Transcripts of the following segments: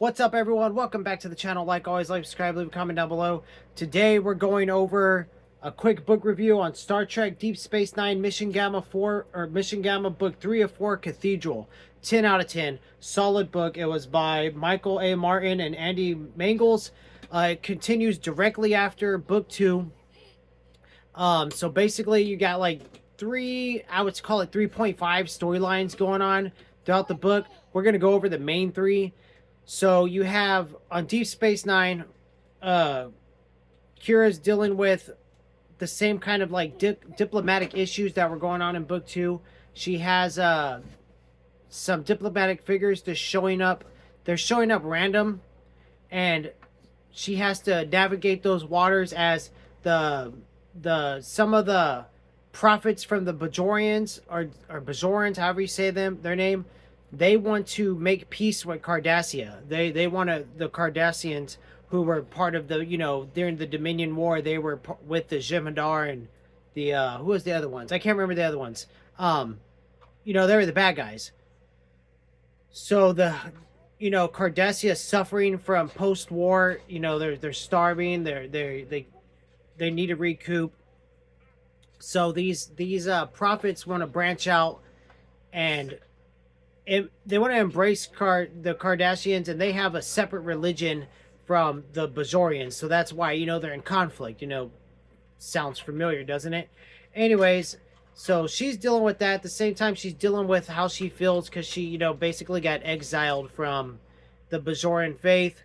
What's up, everyone? Welcome back to the channel. Like always, like, subscribe, leave a comment down below. Today we're going over a quick book review on Star Trek Deep Space Nine Mission Gamma 4 or Mission Gamma Book 3 of 4 Cathedral. 10 out of 10. Solid book. It was by Michael A. Martin and Andy Mangels. It continues directly after book 2. So basically you got like I would call it 3.5 storylines going on throughout the book. We're going to go over the main 3. So you have on Deep Space Nine, Kira's dealing with the same kind of like diplomatic issues that were going on in book 2. She has some diplomatic figures just showing up. They're showing up random, and she has to navigate those waters as some of the prophets from the Bajorians or Bajorans, however you say their name. They want to make peace with Cardassia. They want to, the Cardassians who were part of the, during the Dominion War, they were with the Jem'Hadar and the, who was the other ones? I can't remember the other ones. They were the bad guys. So Cardassia is suffering from post-war, they're starving, they need to recoup. So these prophets want to branch out, and they want to embrace the Cardassians, and they have a separate religion from the Bajorians. So that's why, they're in conflict. Sounds familiar, doesn't it? Anyways, so she's dealing with that. At the same time, she's dealing with how she feels because she, basically got exiled from the Bajorian faith.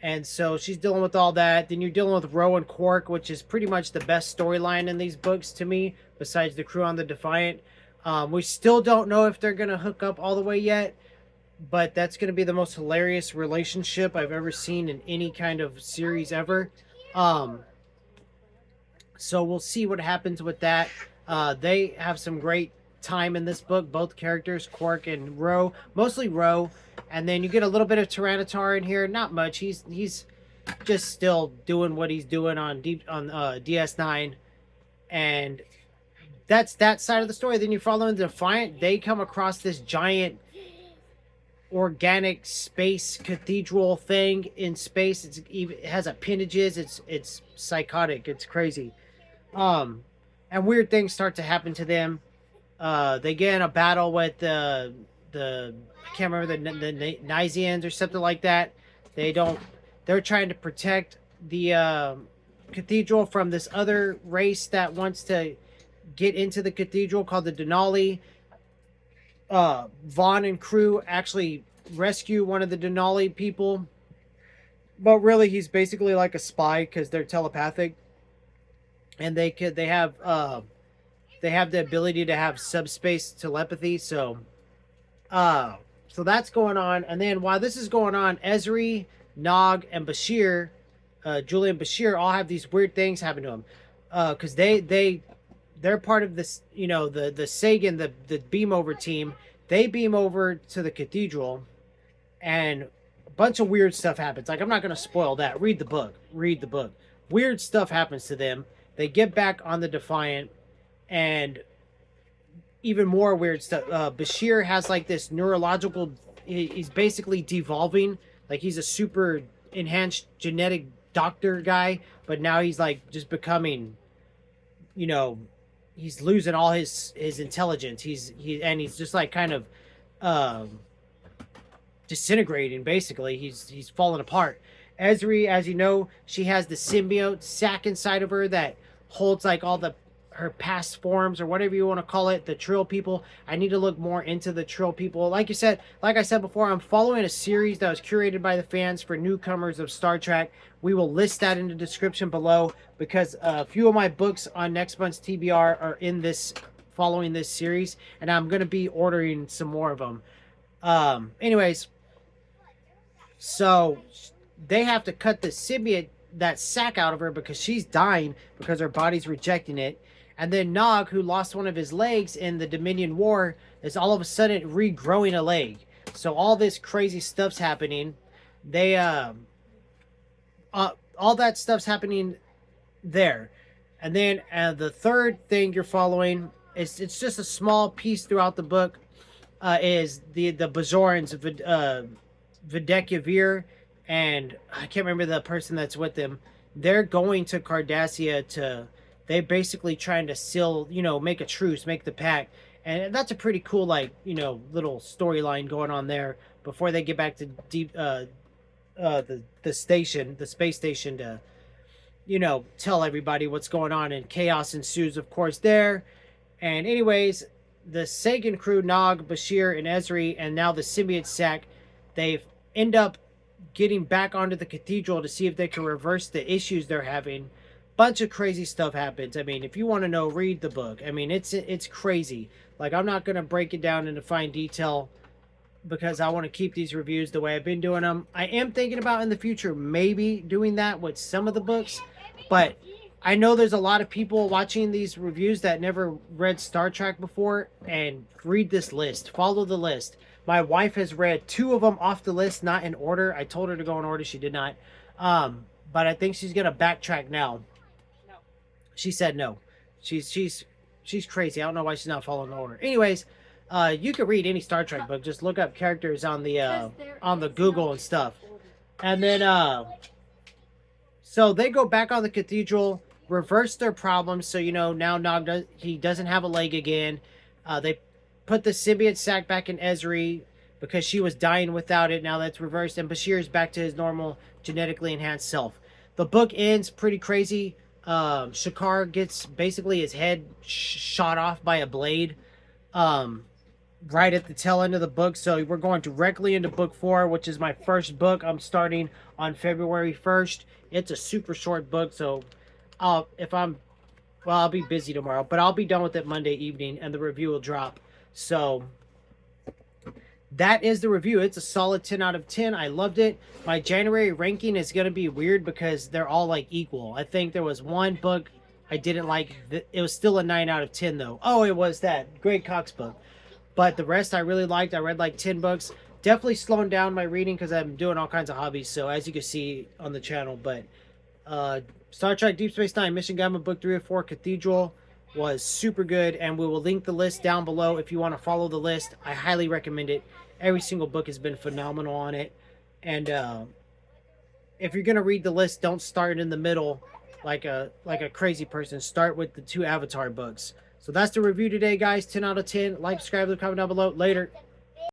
And so she's dealing with all that. Then you're dealing with Ro and Quark, which is pretty much the best storyline in these books to me, besides the crew on the Defiant. We still don't know if they're going to hook up all the way yet, but that's going to be the most hilarious relationship I've ever seen in any kind of series ever. So we'll see what happens with that. They have some great time in this book, both characters, Quark and Ro, mostly Ro, and then you get a little bit of Tyranitar in here. Not much. He's just still doing what he's doing on DS9, and that's that side of the story. Then you follow in the Defiant. They come across this giant organic space cathedral thing in space. It has appendages. It's psychotic. It's crazy. And weird things start to happen to them. They get in a battle with the I can't remember the Nizians or something like that. They're trying to protect the cathedral from this other race that wants to get into the cathedral called the Denali. Vaughn and crew actually rescue one of the Denali people, but really he's basically like a spy because they're telepathic, and they have the ability to have subspace telepathy. So that's going on. And then while this is going on, Ezri, Nog, and Bashir, Julian Bashir, all have these weird things happen to them because they're part of this, the Sagan, the beam over team. They beam over to the cathedral, and a bunch of weird stuff happens. Like, I'm not going to spoil that. Read the book. Weird stuff happens to them. They get back on the Defiant, and even more weird stuff. Bashir has like this neurological, he's basically devolving. Like, he's a super enhanced genetic doctor guy, but now he's like just becoming, he's losing all his intelligence. He's just like kind of disintegrating. Basically, he's falling apart. Ezri, as you know, she has the symbiote sac inside of her that holds like all her past forms, or whatever you want to call it, the Trill people. I need to look more into the Trill people. Like I said before, I'm following a series that was curated by the fans for newcomers of Star Trek. We will list that in the description below, because a few of my books on next month's TBR are following this series, and I'm going to be ordering some more of them. Anyways, so they have to cut the symbiote, that sac, out of her because she's dying, because her body's rejecting it. And then Nog, who lost one of his legs in the Dominion War, is all of a sudden regrowing a leg. So all this crazy stuff's happening. They all that stuff's happening there. And then the third thing you're following is, it's just a small piece throughout the book, is the Bajorans Videkavir and I can't remember the person that's with them. They're going to Cardassia to. They basically trying to seal, make a truce, make the pact, and that's a pretty cool, like, little storyline going on there before they get back to the station, the space station, to tell everybody what's going on, and chaos ensues, of course, there. And anyways, the Sagan crew, Nog, Bashir, and Ezri, and now the symbiote sack, they end up getting back onto the cathedral to see if they can reverse the issues they're having. Bunch of crazy stuff happens. I mean, if you want to know, read the book. I mean, it's crazy. Like, I'm not gonna break it down into fine detail because I want to keep these reviews the way I've been doing them. I am thinking about in the future maybe doing that with some of the books, but I know there's a lot of people watching these reviews that never read Star Trek before, and read this list. Follow the list. My wife has read 2 of them off the list, not in order. I told her to go in order. She did not. But I think she's gonna backtrack now. No. She said no. She's crazy. I don't know why she's not following the order. Anyways, you can read any Star Trek book. Just look up characters on the Google and stuff. And then so they go back on the cathedral, reverse their problems. So now he doesn't have a leg again. They put the symbiote sac back in Ezri because she was dying without it. Now that's reversed, and Bashir is back to his normal genetically enhanced self. The book ends pretty crazy. Shakar gets basically his head shot off by a blade. Right at the tail end of the book. So we're going directly into book 4, which is my first book. I'm starting on February 1st. It's a super short book, so I'll be busy tomorrow, but I'll be done with it Monday evening and the review will drop. So that is the review. It's a solid 10 out of 10. I loved it. My January ranking is going to be weird because they're all like equal. I think there was one book I didn't like. It was still a 9 out of 10 though. Oh, it was that Greg Cox book. But the rest I really liked. I read like 10 books. Definitely slowing down my reading because I'm doing all kinds of hobbies. So as you can see on the channel. But Star Trek Deep Space Nine Mission Gamma Book 3 or 4 Cathedral was super good. And we will link the list down below if you want to follow the list. I highly recommend it. Every single book has been phenomenal on it. And if you're going to read the list, don't start in the middle like a crazy person. Start with the 2 Avatar books. So that's the review today, guys. 10 out of 10. Like, subscribe, comment down below. Later.